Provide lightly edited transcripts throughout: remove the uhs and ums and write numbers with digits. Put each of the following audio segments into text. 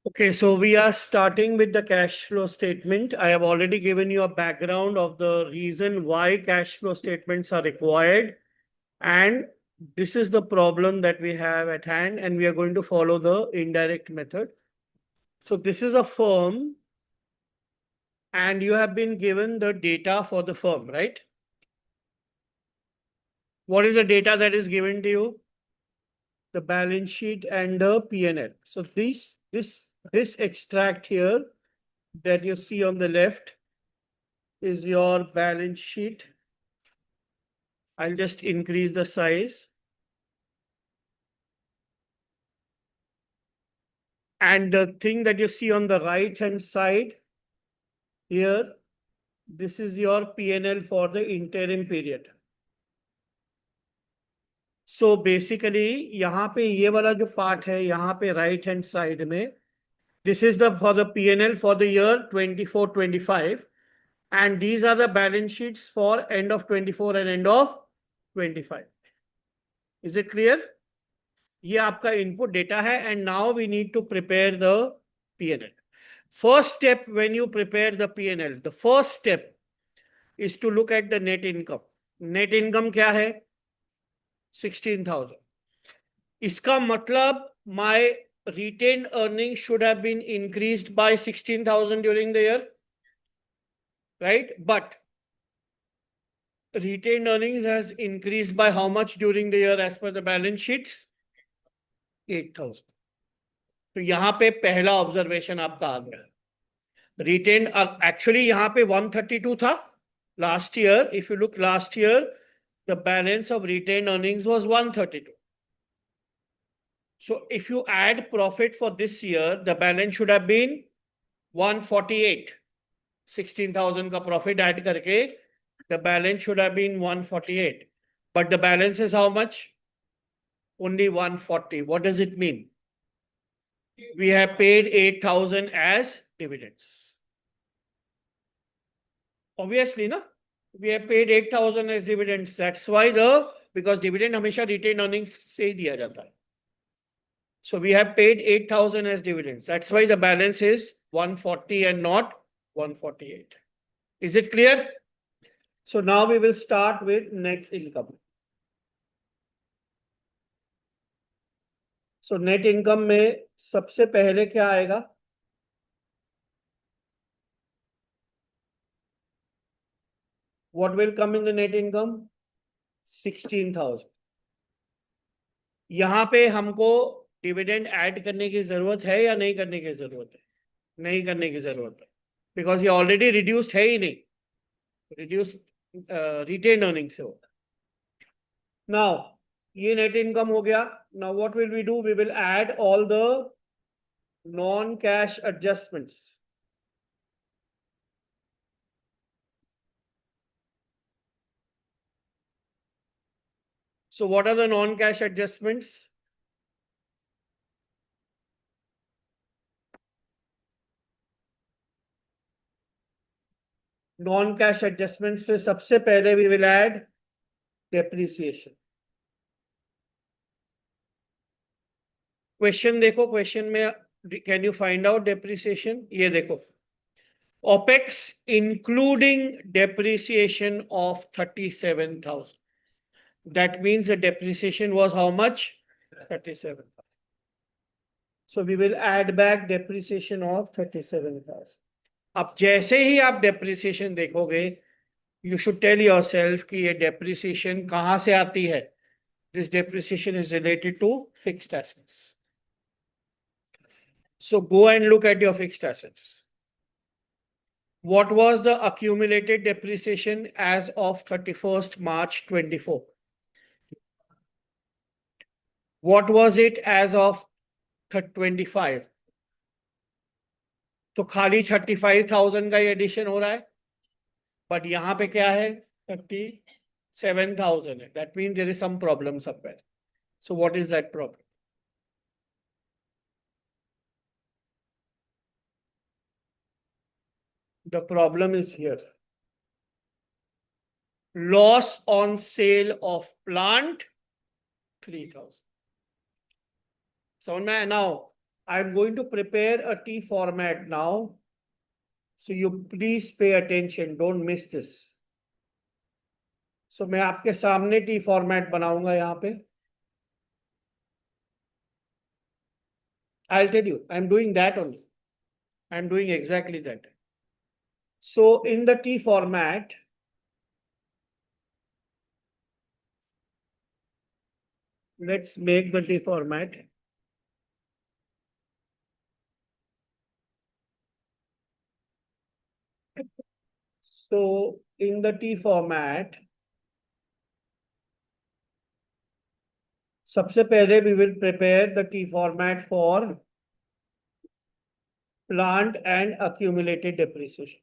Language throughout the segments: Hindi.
Okay, so we are starting with the cash flow statement. I have already given you a background of the reason why cash flow statements are required. And this is the problem that we have at hand, and we are going to follow the indirect method. So this is a firm, and you have been given the data for the firm, right? What is the data that is given to you? The balance sheet and the P&L. So this extract here that you see on the left is your balance sheet. I'll just increase the size. And the thing that you see on the right hand side here, this is your P&L for the interim period. So basically यहाँ पे ये वाला जो part है यहाँ पे right hand side में, this is the for the P&L for the year 24-25, and these are the balance sheets for end of 24 and end of 25. Is it clear? ये आपका input data है, and now we need to prepare the P&L. First step when you prepare the P&L, the first step is to look at the net income. Net income क्या है? 16,000. इसका मतलब my retained earnings should have been increased by 16,000 during the year, right? But retained earnings has increased by how much during the year as per the balance sheets? 8,000. तो यहाँ पे पहला ऑब्जर्वेशन आपका आ गया. Retained actually यहाँ पे 132 था last year. If you look last year, the balance of retained earnings was 132. So if you add profit for this year, the balance should have been 148. 16,000 का profit add करके the balance should have been 148. But the balance is how much? Only 140. What does it mean? We have paid 8,000 as dividends. Obviously, no? We have paid 8,000 as dividends. That's why because dividend हमेशा retained earnings से ही दिया जाता है. So we have paid 8,000 as dividends. That's why the balance is 140 and not 148. Is it clear? So now we will start with net income. So net income में सबसे पहले क्या आएगा? What will come in the net income? 16,000. यहाँ पे हमको डिविडेंड ऐड करने की जरूरत है या नहीं करने की जरूरत है? नहीं करने की जरूरत है, बिकॉज ये ऑलरेडी रिड्यूस्ड है ही नहीं. रिड्यूस रिटेन अर्निंग से होगा. नाउ ये नेट इनकम हो गया. Now what will we do? We will add all the non cash adjustments. So what are the non-cash adjustments? Non-cash adjustments पे सबसे पहले we will add depreciation. Question देखो, क्वेश्चन में can you find out depreciation? ये देखो, OPEX including depreciation of 37,000. That means the depreciation was how much? 37,000. So we will add back depreciation of 37,000. अब जैसे ही आप depreciation देखोगे, you should tell yourself कि ये depreciation कहाँ से आती है? This depreciation is related to fixed assets. So go and look at your fixed assets. What was the accumulated depreciation as of 31st March 24? What was it as of 25? तो खाली 35,000 का एडिशन हो रहा है, बट यहाँ पे क्या है? 37,000 है. That means there is some problem somewhere. So what is that problem? The problem is here. Loss on sale of plant 3,000. So now I'm going to prepare a T format now. So you please pay attention, don't miss this. So मैं आपके सामने T format बनाऊंगा यहाँ पे. I'll tell you, I'm doing that only. I'm doing exactly that. So in the T format, let's make the T format. So in the T format, सबसे पहले we will prepare the T format for plant and accumulated depreciation.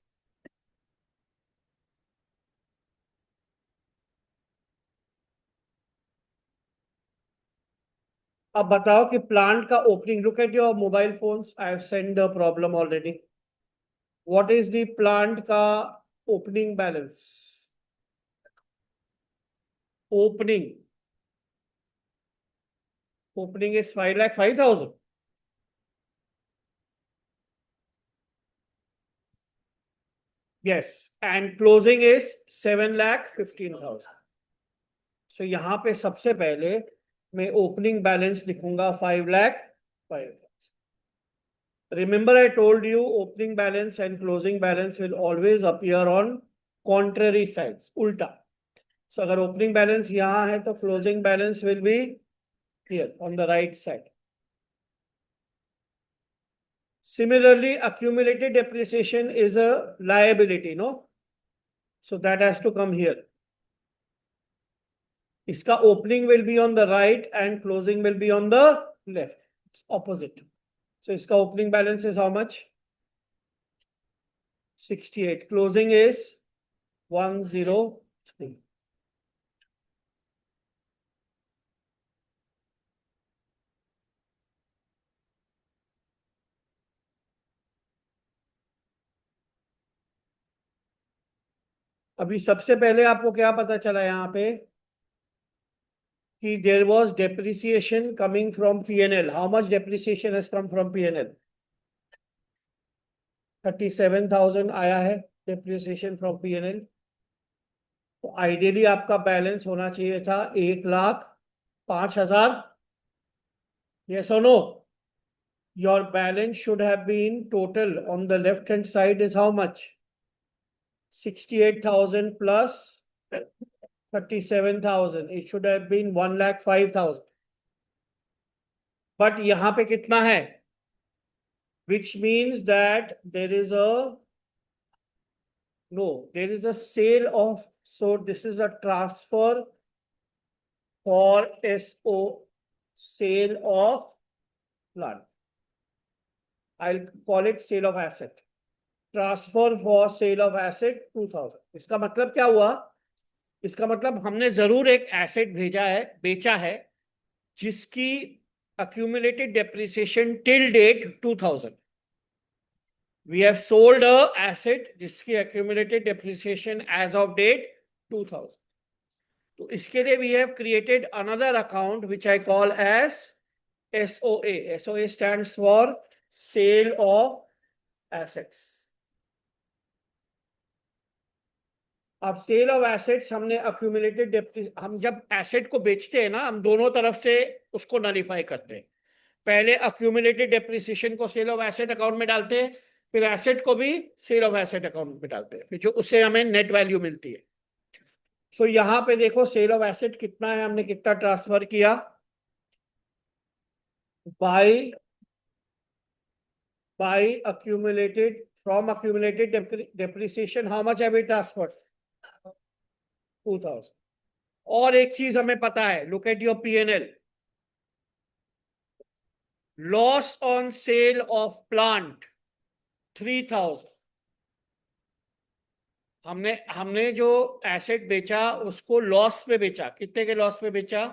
अब बताओ कि प्लांट का opening, look at your mobile phones, I have send the problem already. What is the plant का opening balance? Opening is 5,05,000. yes, and closing is 7,15,000. so यहाँ पे सबसे पहले मैं ओपनिंग बैलेंस लिखूंगा 5,05,000. Remember, I told you opening balance and closing balance will always appear on contrary sides, ulta. So अगर opening balance यहाँ है तो closing balance will be here on the right side. Similarly, accumulated depreciation is a liability, no? So that has to come here. इसका opening will be on the right and closing will be on the left. It's opposite. So इसका opening balance is how much? 68. Closing is 103. अभी सबसे पहले आपको क्या पता चला यहाँ पे कि there was depreciation coming from P&L. How much depreciation has come from P&L? 37,000 आया है depreciation from P&L. तो आइडियली आपका बैलेंस होना चाहिए था 1,05,000. Yes or no? Your balance should have been total on the left hand side is how much? 68,000 plus 37,000. It should have been 1,05,000. But यहाँ पे कितना है? Which means that there is a sale of, so this is a transfer for SO, sale of plant. I'll call it sale of asset. Transfer for sale of asset 2,000. इसका मतलब क्या हुआ? इसका मतलब हमने जरूर एक एसेट बेचा है जिसकी accumulated depreciation till date 2,000. We have sold a asset जिसकी accumulated depreciation as of date 2,000. तो इसके लिए we have created another account which I call as SOA. SOA stands for sale of assets. अब सेल ऑफ एसेट्स हमने accumulated depreciation, हम जब एसेट को बेचते हैं ना, हम दोनों तरफ से उसको नलिफाई करते हैं. पहले accumulated depreciation को सेल ऑफ एसेट अकाउंट में डालते हैं, फिर एसेट को भी सेल ऑफ एसेट अकाउंट में डालते हैं, फिर जो उससे हमें नेट वैल्यू मिलती है. सो यहाँ पे देखो सेल ऑफ एसेट कितना है, हमने कितना ट्रांसफर किया? By accumulated, from accumulated depreciation how much have we transferred? 2,000. और एक चीज हमें पता है, look at your P&L. Loss on sale of plant 3,000. हमने जो एसेट बेचा उसको लॉस पे बेचा. कितने के लॉस पे बेचा?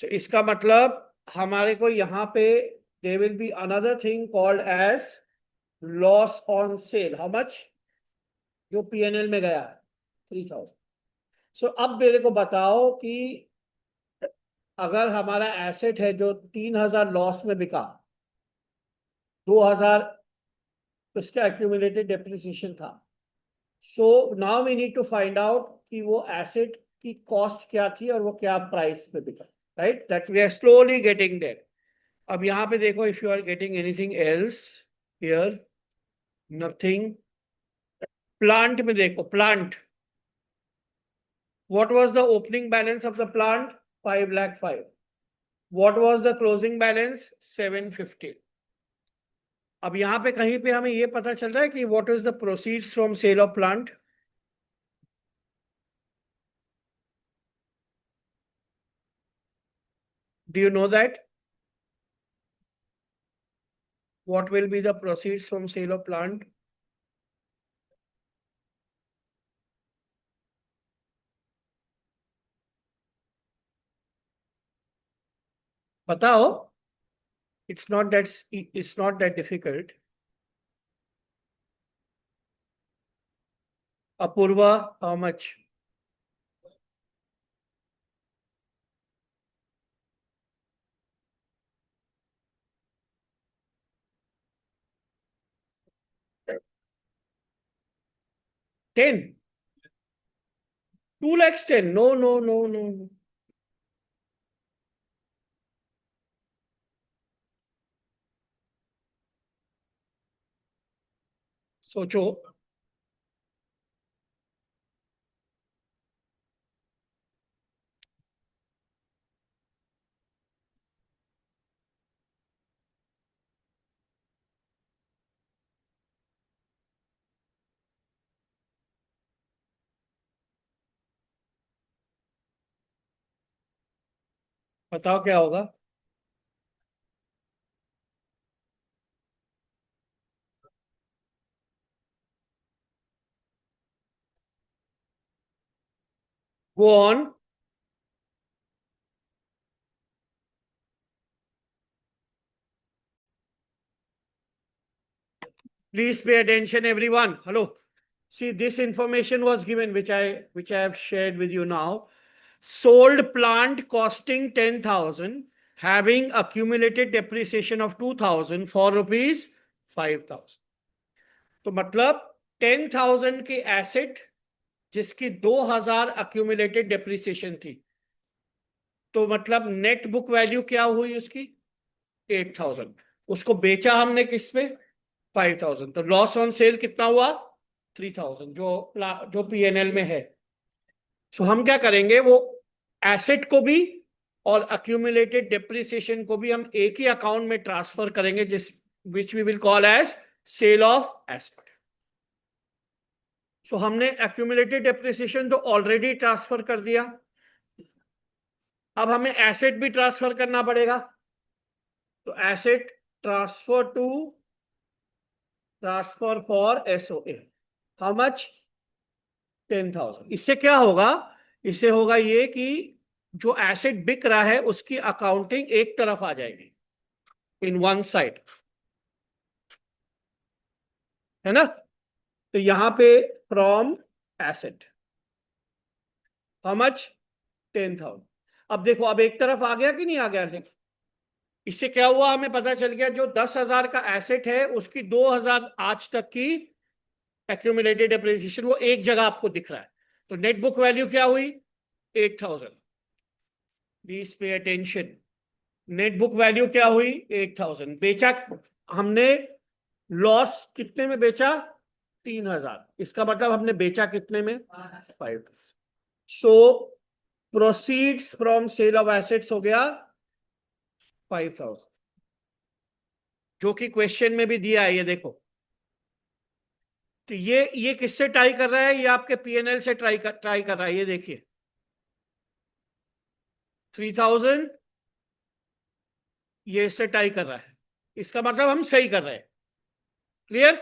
तो इसका मतलब हमारे को यहाँ पे there will be another thing called as loss on sale. How much? जो P&L में गया 3,000. सो अब मेरे को बताओ कि अगर हमारा एसेट है जो 3,000 लॉस में बिका, 2,000 उसका एक्यूमुलेटेड डेप्रिसिएशन था, so now we need to find out कि वो एसेट की कॉस्ट क्या थी और वो क्या प्राइस पे बिका, right? That we are slowly getting there. अब यहां पे देखो, if you are getting anything else here, nothing. Plant में देखो, plant, what was the opening balance of the plant? 5 lakh 5. What was the closing balance? 750. अब यहां पे कहीं पे हमें ये पता चल रहा है कि what is the proceeds from sale of plant? Do you know that? What will be the proceeds from sale of plant? बताओ. It's not that difficult. Apurva, how much? Ten. 2 lakhs 10. No, no, no, no, no. सोचो. बताओ क्या होगा? Go on. Please pay attention, everyone. Hello. See, this information was given, which I have shared with you now. Sold plant costing 10,000, having accumulated depreciation of 2,000 for rupees 5,000. तो मतलब 10,000 की एसेट जिसकी 2,000 accumulated depreciation थी, तो मतलब नेट बुक वैल्यू क्या हुई उसकी? 8,000. उसको बेचा हमने किस पे? 5,000. तो लॉस ऑन सेल कितना हुआ? 3,000, जो पीएनएल में है. सो हम क्या करेंगे, वो एसेट को भी और अक्यूमुलेटेड डेप्रिसिएशन को भी हम एक ही अकाउंट में ट्रांसफर करेंगे, जिस which we will call as sale of asset. So हमने अक्यूमुलेटेड डेप्रिसिएशन तो ऑलरेडी ट्रांसफर कर दिया. अब हमें एसेट भी ट्रांसफर करना पड़ेगा. तो asset transfer for SOA. How much? 10,000. इससे क्या होगा? इससे होगा ये कि जो एसेट बिक रहा है उसकी अकाउंटिंग एक तरफ आ जाएगी, इन वन साइड, है ना? तो यहां पे फ्रॉम एसेट, हाउ मच? 10,000. अब देखो, अब एक तरफ आ गया कि नहीं आ गया? देखो, इससे क्या हुआ, हमें पता चल गया जो 10,000 का एसेट है उसकी 2,000 आज तक की एक्यूमुलेटेड डेप्रिसिएशन वो एक जगह आपको दिख रहा है. तो नेट बुक वैल्यू क्या हुई? 8,000. Please pay attention. Net book value क्या हुई? 8,000. बेचा हमने, लॉस कितने में बेचा? 3,000. इसका मतलब हमने बेचा कितने में? 5,000. So proceeds from sale of assets हो गया 5,000, जो कि क्वेश्चन में भी दिया है, ये देखो. तो ये किससे ट्राई कर रहा है? ये आपके पीएनएल से ट्राई कर रहा है. ये देखिए, 3,000 ये इससे ट्राई कर रहा है. इसका मतलब हम सही कर रहे हैं. क्लियर?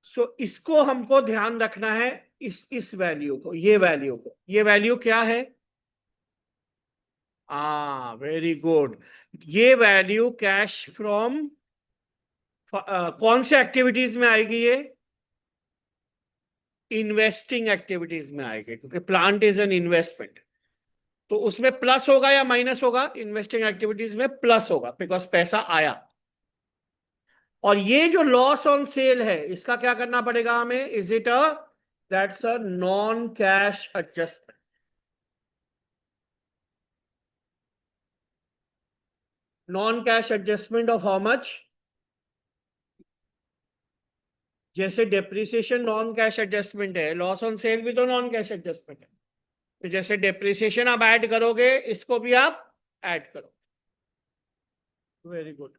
सो इसको हमको ध्यान रखना है, इस वैल्यू को, ये वैल्यू क्या है? Very good. ये वैल्यू कैश फ्रॉम कौन से एक्टिविटीज में आएगी? ये इन्वेस्टिंग एक्टिविटीज में आएगी, क्योंकि प्लांट इज एन इन्वेस्टमेंट. तो उसमें प्लस होगा या माइनस होगा? इन्वेस्टिंग एक्टिविटीज में प्लस होगा बिकॉज पैसा आया। और ये जो लॉस ऑन सेल है इसका क्या करना पड़ेगा हमें? Is it a that's a non cash adjustment. Non cash adjustment of how much? जैसे डेप्रिसिएशन नॉन कैश एडजस्टमेंट है, लॉस ऑन सेल भी तो नॉन कैश एडजस्टमेंट है। तो जैसे डेप्रिसिएशन आप ऐड करोगे, इसको भी आप ऐड करो। Very good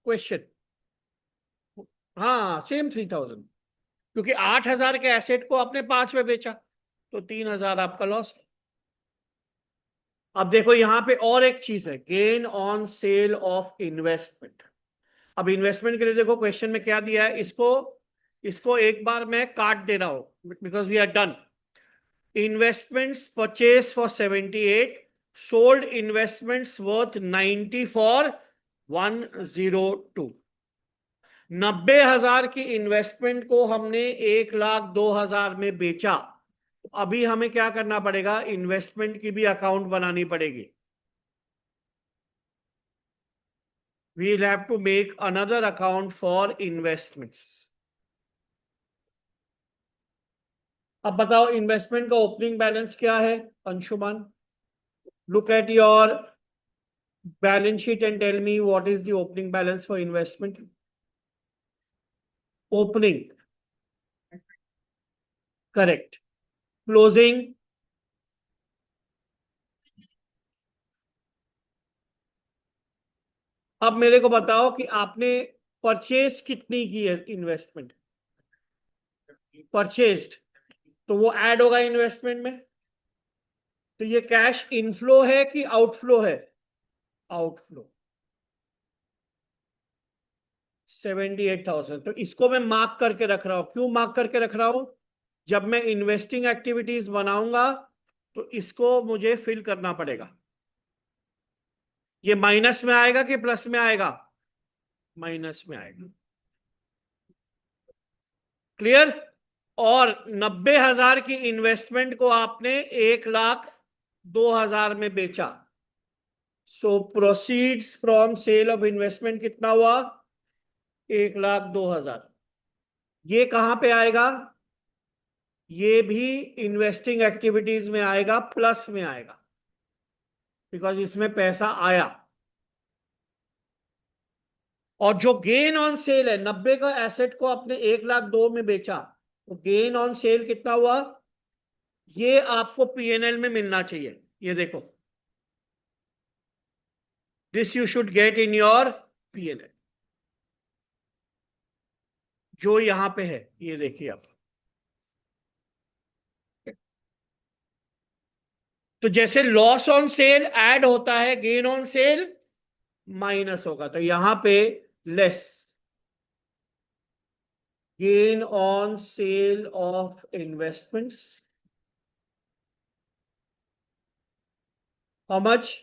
question. हाँ सेम 3000, क्योंकि 8000 के एसेट को आपने 5 में बेचा, तो 3000 आपका लॉस है। अब देखो यहां पे और एक चीज है, gain on sale of investment. अब इन्वेस्टमेंट के लिए देखो क्वेश्चन में क्या दिया है, इसको इसको एक बार मैं काट दे रहा हूं because we are done. Investments purchase for 78, sold investments worth 90 for 102। 90,000 की इन्वेस्टमेंट को हमने 1,02,000 में बेचा। अभी हमें क्या करना पड़ेगा? इन्वेस्टमेंट की भी अकाउंट बनानी पड़ेगी। we'll have to make another account for investments। अब बताओ इन्वेस्टमेंट का ओपनिंग बैलेंस क्या है Anshuman? Look at your balance sheet and tell me what is the opening balance for investment. Opening correct, closing अब मेरे को बताओ कि आपने परचेज कितनी की है इन्वेस्टमेंट? परचेज्ड, तो वो ऐड होगा इन्वेस्टमेंट में। तो ये कैश इनफ्लो है कि आउटफ्लो है? आउटफ्लो 78,000। तो इसको मैं मार्क करके रख रहा हूं। क्यों मार्क करके रख रहा हूं? जब मैं इन्वेस्टिंग एक्टिविटीज बनाऊंगा तो इसको मुझे फिल करना पड़ेगा। ये माइनस में आएगा कि प्लस में आएगा? माइनस में आएगा। क्लियर? और 90,000 की इन्वेस्टमेंट को आपने 1,02,000 में बेचा। So proceeds from sale of investment कितना हुआ? 1,02,000। ये कहां पे आएगा? ये भी इन्वेस्टिंग एक्टिविटीज में आएगा, प्लस में आएगा बिकॉज इसमें पैसा आया। और जो गेन ऑन सेल है, 90 का एसेट को आपने 1,02,000 में बेचा, तो गेन ऑन सेल कितना हुआ? ये आपको पीएनएल में मिलना चाहिए। ये देखो, this you should get in your PNL, जो यहां पे है। ये देखिए आप, तो जैसे लॉस ऑन सेल ऐड होता है, गेन ऑन सेल माइनस होगा। तो यहां पे less gain on sale of investments, how much?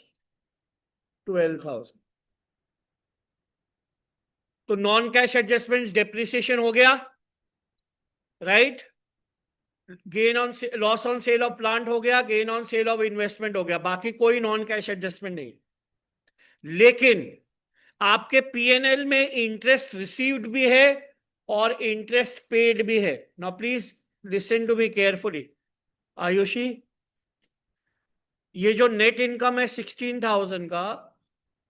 12,000। तो नॉन कैश एडजस्टमेंट डेप्रिसिएशन हो गया, right? Gain on loss on sale of plant हो गया, gain on sale of investment हो गया, बाकी कोई नॉन कैश एडजस्टमेंट नहीं। लेकिन आपके पीएनएल में इंटरेस्ट रिसीव्ड भी है और इंटरेस्ट पेड भी है। Now please listen to me carefully. Ayushi, ये जो नेट इनकम है 16,000 का,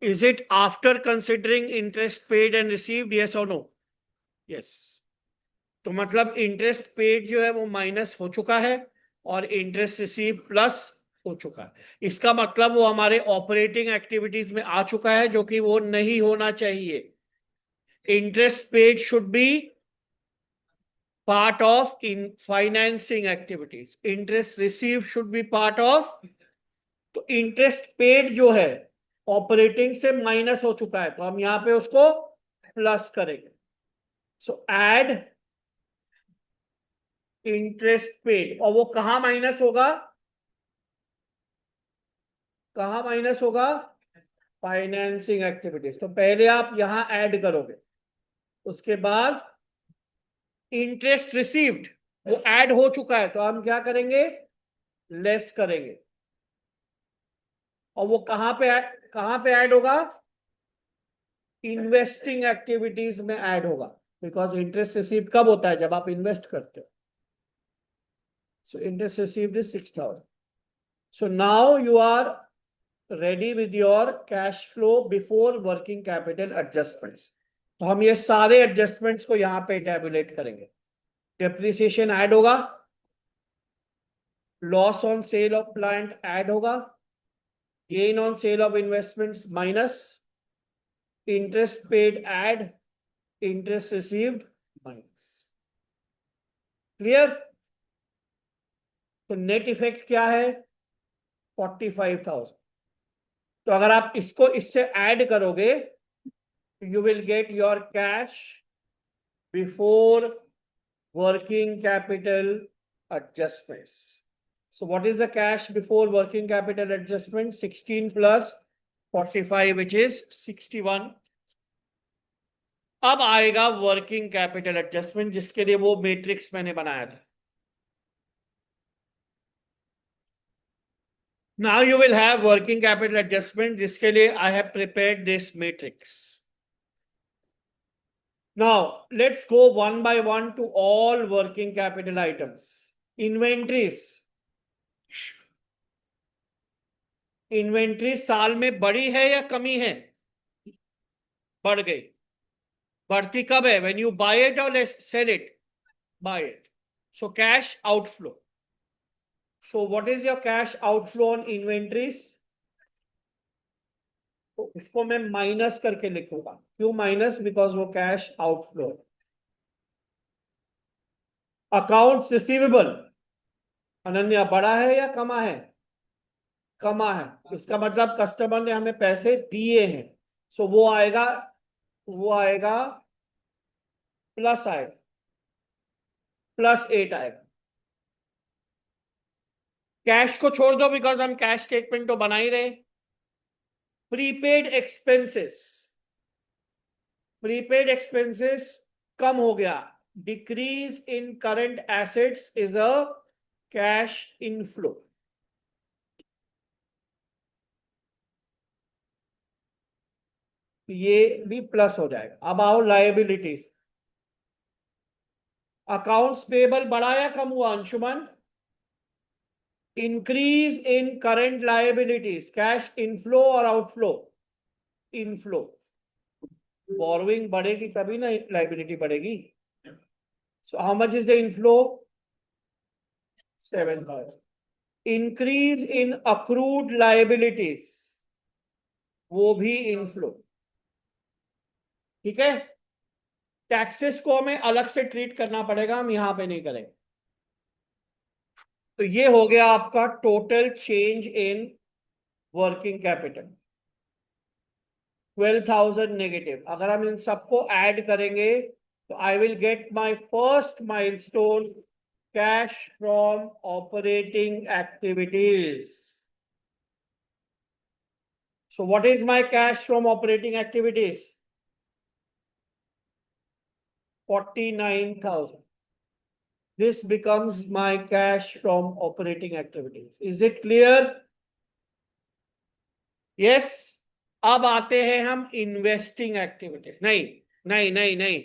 is it after considering interest paid and received? Yes और नो? यस। तो मतलब इंटरेस्ट पेड जो है वो माइनस हो चुका है और इंटरेस्ट रिसीव प्लस हो चुका है। इसका मतलब वो हमारे ऑपरेटिंग एक्टिविटीज में आ चुका है, जो कि वो नहीं होना चाहिए। Interest paid should be part of in financing activities, interest receive should be part of. तो इंटरेस्ट पेड जो है ऑपरेटिंग से माइनस हो चुका है, तो हम यहां पे उसको प्लस करेंगे। सो एड इंटरेस्ट पेड, और वो कहां माइनस होगा? कहां माइनस होगा? Financing activities. तो पहले आप यहां ऐड करोगे, उसके बाद इंटरेस्ट रिसीव्ड वो ऐड हो चुका है, तो हम क्या करेंगे? लेस करेंगे, और वो कहां पे ऐड होगा? इन्वेस्टिंग एक्टिविटीज में ऐड होगा, बिकॉज इंटरेस्ट रिसीव कब होता है? जब आप इन्वेस्ट करते हो. So interest received is 6,000. So now you are ready with your cash flow before working capital adjustments. तो हम ये सारे एडजस्टमेंट्स को यहां पे टैबुलेट करेंगे. डेप्रिसिएशन ऐड होगा, loss on sale of plant add होगा, gain on sale of investments minus, interest paid add, interest received minus. Clear? तो नेट इफेक्ट क्या है? 45,000. तो अगर आप इसको इससे ऐड करोगे, you will get your cash before working capital adjustments. So what is the cash before working capital adjustment? 16 plus 45, which is 61. अब आएगा वर्किंग कैपिटल एडजस्टमेंट, जिसके लिए वो मैट्रिक्स मैंने बनाया था. Now you will have working capital adjustment, जिसके लिए I have prepared this matrix. Now, let's go one by one to all working capital items. Inventories. Inventory साल में बढ़ी है या कमी है? बढ़ गई. बढ़ती कब है? When you buy it or sell it? Buy it. So cash outflow. So what is your cash outflow on inventories? तो इसको मैं माइनस करके लिखूंगा. क्यों माइनस? बिकॉज वो cash outflow. Accounts receivable, Ananya, बढ़ा है या कमा है? कमा है. इसका मतलब कस्टमर ने हमें पैसे दिए हैं. सो वो आएगा प्लस आएगा, +8 आएगा. कैश को छोड़ दो, बिकॉज हम कैश स्टेटमेंट तो बना ही रहे. प्रीपेड एक्सपेंसेस कम हो गया. Decrease in current assets is a cash inflow. ये भी प्लस हो जाएगा. अब आओ लायबिलिटीज. अकाउंट्स पेबल बढ़ा या कम हुआ Anshuman? Increase in current liabilities. Cash inflow और आउटफ्लो? इनफ्लो. बोरोइंग बढ़ेगी तभी ना लायबिलिटी बढ़ेगी. So how much is the inflow? 7,000. Increase in accrued liabilities, वो भी इनफ्लो. ठीक है. टैक्सेस को हमें अलग से ट्रीट करना पड़ेगा, हम यहां पे नहीं करेंगे. तो ये हो गया आपका total change in working capital. 12,000 negative. अगर हम इन सबको ऐड करेंगे तो I will get my first milestone, cash from operating activities. So what is my cash from operating activities? 49,000. This becomes my cash from operating activities. Is it clear? Yes. अब आते हैं हम इन्वेस्टिंग एक्टिविटीज. नहीं नहीं नहीं नहीं,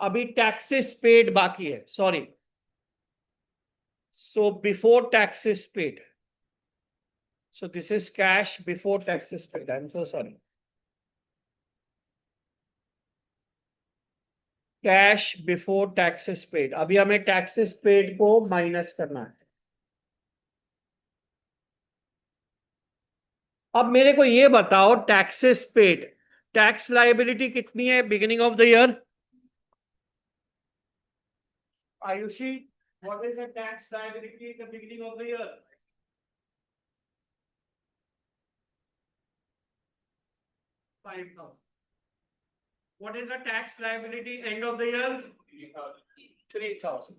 अभी टैक्सेस पेड बाकी है. Sorry. So before taxes paid. So this is cash before taxes paid. I'm so sorry. Cash before taxes paid. अभी हमें टैक्सेस पेड को माइनस करना है. अब मेरे को ये बताओ, टैक्सेस पेड, टैक्स लायबिलिटी कितनी है beginning of the year? Ayushi, what is the tax liability at the beginning of the year? 5,000. What is the tax liability end of the year? 3,000.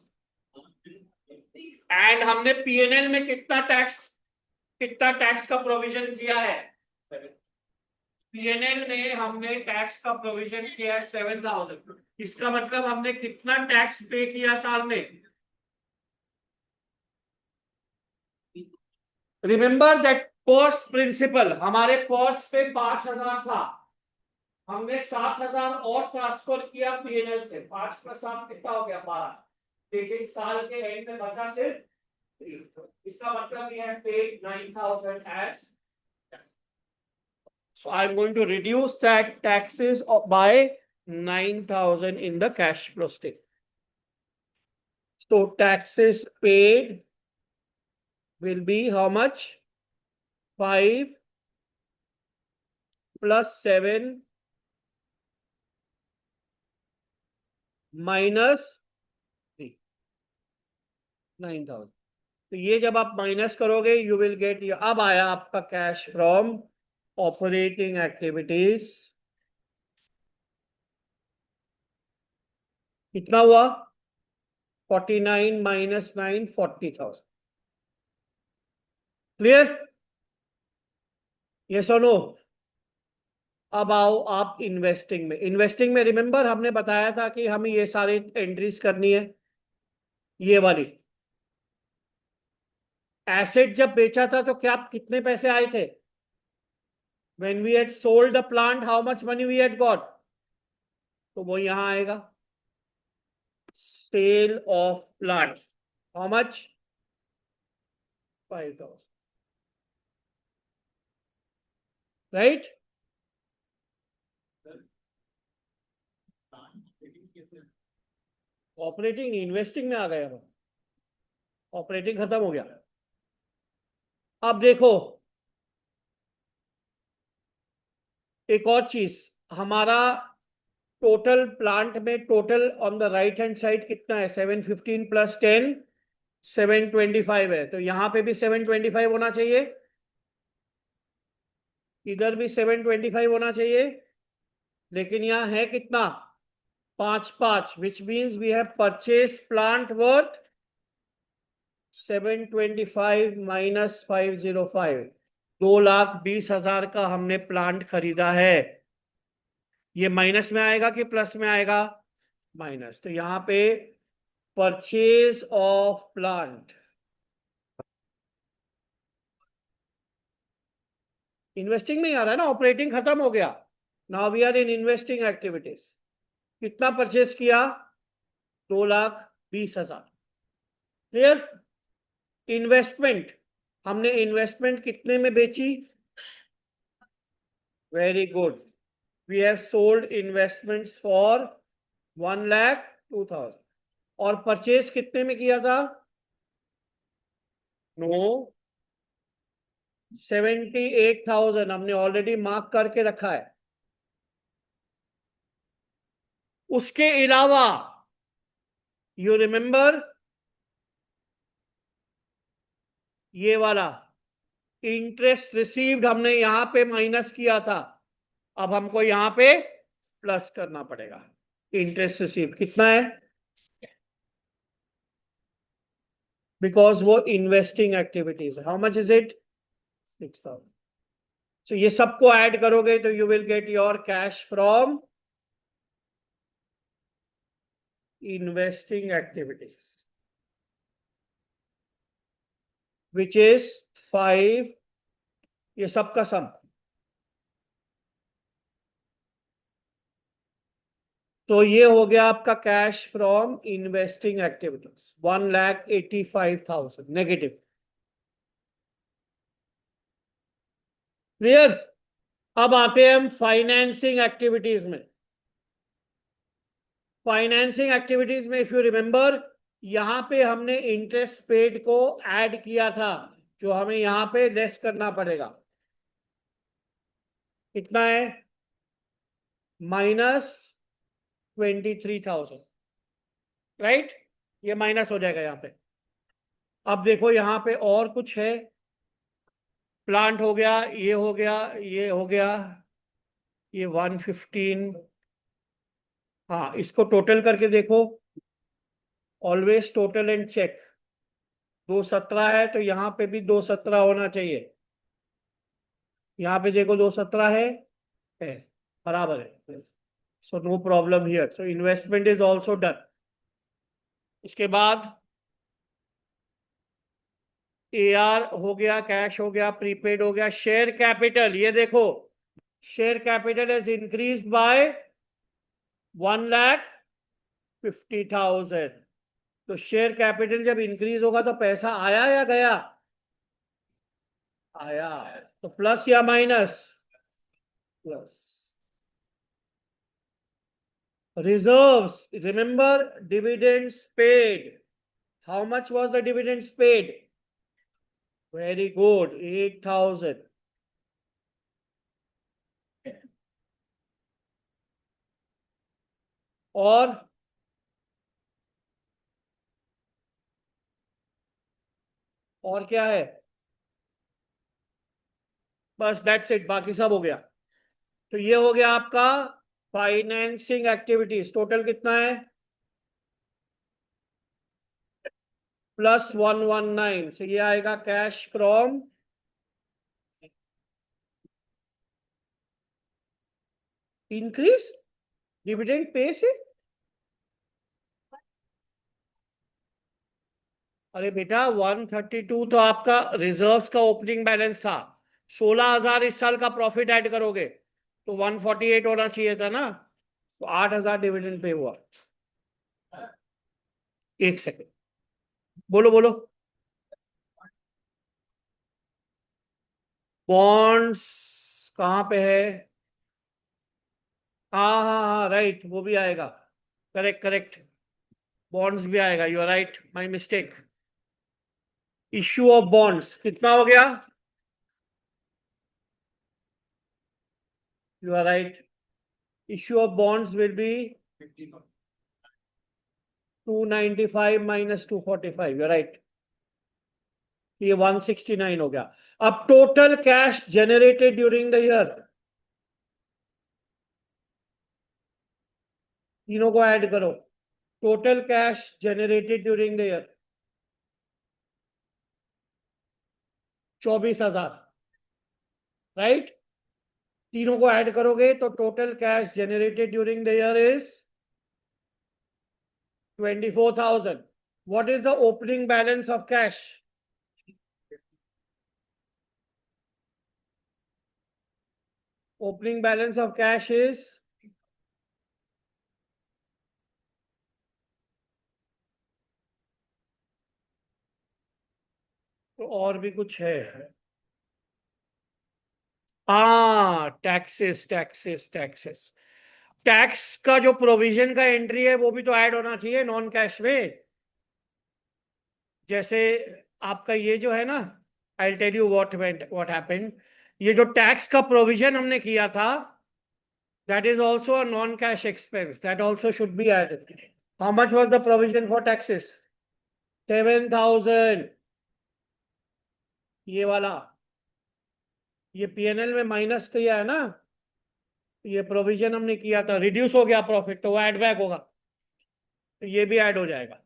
And हमने पीएनएल में कितना टैक्स का प्रोविजन किया है? पीएनएल में हमने टैक्स का प्रोविजन किया है 7,000. इसका मतलब हमने कितना टैक्स पे किया साल में? रिमेंबर दैट कॉस्ट प्रिंसिपल, हमारे कॉस्ट पे 5,000 था, हमने 7,000 और ट्रांसफर किया पीएनएल से, 5 + 7 कितना हो गया 12, लेकिन साल के एंड में बचा सिर्फ 3। इसका मतलब ये है paid 9,000 as, so I'm going to reduce that taxes by 9,000 in the cash flow statement. So taxes paid will be how much? 5 + 7 - 3, 9,000। तो ये जब आप माइनस करोगे यू विल गेट, अब आया आपका कैश फ्रॉम ऑपरेटिंग एक्टिविटीज, कितना हुआ? 49 - 9 40,000। क्लियर? यस और नो? अब आओ आप इन्वेस्टिंग में। इन्वेस्टिंग में रिमेंबर हमने बताया था कि हमें ये सारी एंट्रीज करनी है, ये वाली। एसेट जब बेचा था तो क्या कितने पैसे आए थे? When we had sold the plant, how much money we had got? तो वो यहां आएगा, sale of plant, how much? 5,000, right? Operating investing में आ गए हम, ऑपरेटिंग खत्म हो गया। अब देखो एक और चीज, हमारा टोटल प्लांट में total on the right hand side कितना है? 715 + 10 725 है, तो यहां पे भी 725 होना चाहिए, इधर भी 725 होना चाहिए, लेकिन यहाँ है कितना? 5 which means we have purchase plant worth 725 - 505, 2,20,000 का हमने प्लांट खरीदा है। ये माइनस में आएगा कि प्लस में आएगा? माइनस। तो यहां पे परचेज ऑफ प्लांट, इन्वेस्टिंग में ही आ रहा है ना, ऑपरेटिंग खत्म हो गया, now we are in investing activities. कितना परचेज किया? 2,20,000। क्लियर? इन्वेस्टमेंट, हमने इन्वेस्टमेंट कितने में बेची? Very good, we have sold investments for 1,02,000। और परचेज कितने में किया था? नो, 78,000 हमने ऑलरेडी मार्क करके रखा है। उसके अलावा यू रिमेंबर ये वाला इंटरेस्ट रिसीव्ड हमने यहां पे माइनस किया था, अब हमको यहां पे प्लस करना पड़ेगा। इंटरेस्ट रिसीव्ड कितना है? बिकॉज वो इन्वेस्टिंग एक्टिविटीज है। How much is it? 6,000। तो ये सबको ऐड करोगे तो you will get your cash from investing activities, which is 5, ये सबका सम। तो ये हो गया आपका cash from investing activities 1,85,000 negative. Clear? अब आते हैं हम फाइनेंसिंग एक्टिविटीज में। फाइनेंसिंग एक्टिविटीज में इफ यू रिमेंबर यहां पे हमने इंटरेस्ट पेड को ऐड किया था, जो हमें यहां पे लेस करना पड़ेगा। कितना है? -23,000, राइट? ये माइनस हो जाएगा यहां पे। अब देखो यहां पे और कुछ है, प्लांट हो गया, ये हो गया, ये हो गया, ये 115। हाँ, इसको टोटल करके देखो, ऑलवेज टोटल एंड चेक। 217 है तो यहाँ पे भी 217 होना चाहिए, यहाँ पे देखो 217 है, बराबर है। So no problem here, so investment is also done. इसके बाद AR हो गया, कैश हो गया, प्रीपेड हो गया, शेयर कैपिटल, ये देखो share capital has increase by 1,50,000। तो शेयर कैपिटल जब इंक्रीज होगा तो पैसा आया या गया? आया। तो प्लस या minus? Plus. Reserves, remember dividends paid. How much was the dividends paid? Very good, 8,000. और क्या है? बस दैट्स इट, बाकी सब हो गया। तो ये हो गया आपका फाइनेंसिंग एक्टिविटीज। टोटल कितना है? +119। तो ये आएगा cash from increase dividend pay से। अरे बेटा 132 तो आपका रिजर्व्स का ओपनिंग बैलेंस था। 16,000 इस साल का प्रॉफिट ऐड करोगे तो 148 होना चाहिए था ना। तो 8,000 डिविडेंड पे हुआ। एक सेकेंड, बोलो बोलो। बॉन्ड्स कहाँ पे है? हाँ हाँ हाँ, राइट, वो भी आएगा। करेक्ट करेक्ट, बॉन्ड्स भी आएगा। You are right, my mistake. Issue of bonds कितना हो गया? You are right, issue of bonds will be 295 minus 245। You are right, ये 169 हो गया। अब total cash generated during the year, तीनों को ऐड करो। Total cash generated during the year 24,000, right? तीनों को ऐड करोगे तो total cash generated during the year is 24,000। What is the opening balance of cash? Opening balance of cash is तो और भी कुछ है? Taxes taxes taxes. टैक्स का जो प्रोविजन का एंट्री है वो भी तो ऐड होना चाहिए नॉन कैश में। जैसे आपका ये जो है ना, I tell you what happened. ये जो टैक्स का प्रोविजन हमने किया था, that is also a non cash expense, that also should be added. How much was the provision for taxes? 7,000। ये वाला, ये पीएनएल में माइनस किया है ना, ये प्रोविजन हमने किया था, रिड्यूस हो गया प्रॉफिट तो वो एड बैक होगा, तो ये भी ऐड हो जाएगा।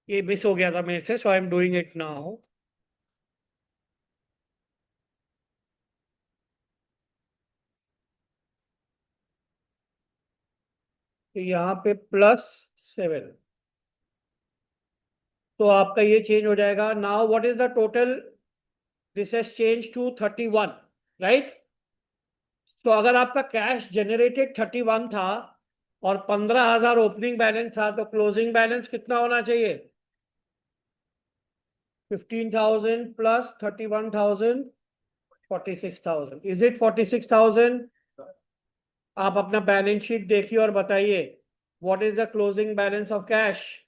ये मिस हो गया था मेरे से, so I am doing it now. तो यहाँ पे +7, तो आपका ये चेंज हो जाएगा। Now what is the total? This has change to 31, right? तो अगर आपका कैश जनरेटेड 31 था और 15,000 ओपनिंग बैलेंस था तो क्लोजिंग बैलेंस कितना होना चाहिए? 15,000 प्लस 31,000, 46,000। Is it 46,000? आप अपना बैलेंस शीट देखिए और बताइए what is the closing balance of cash?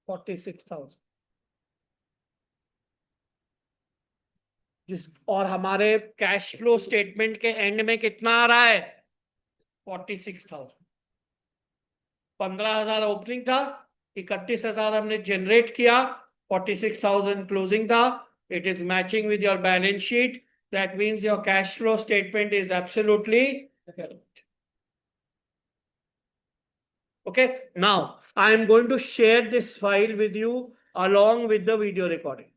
46,000। जिस और हमारे कैश फ्लो स्टेटमेंट के एंड में कितना आ रहा है? 46,000। 15,000 ओपनिंग था, 31,000 हमने जनरेट किया, 46,000 क्लोजिंग था। It is matching with your balance sheet, that means your cash flow statement is absolutely correct. Okay, now I am going to share this file with you along with the video recording.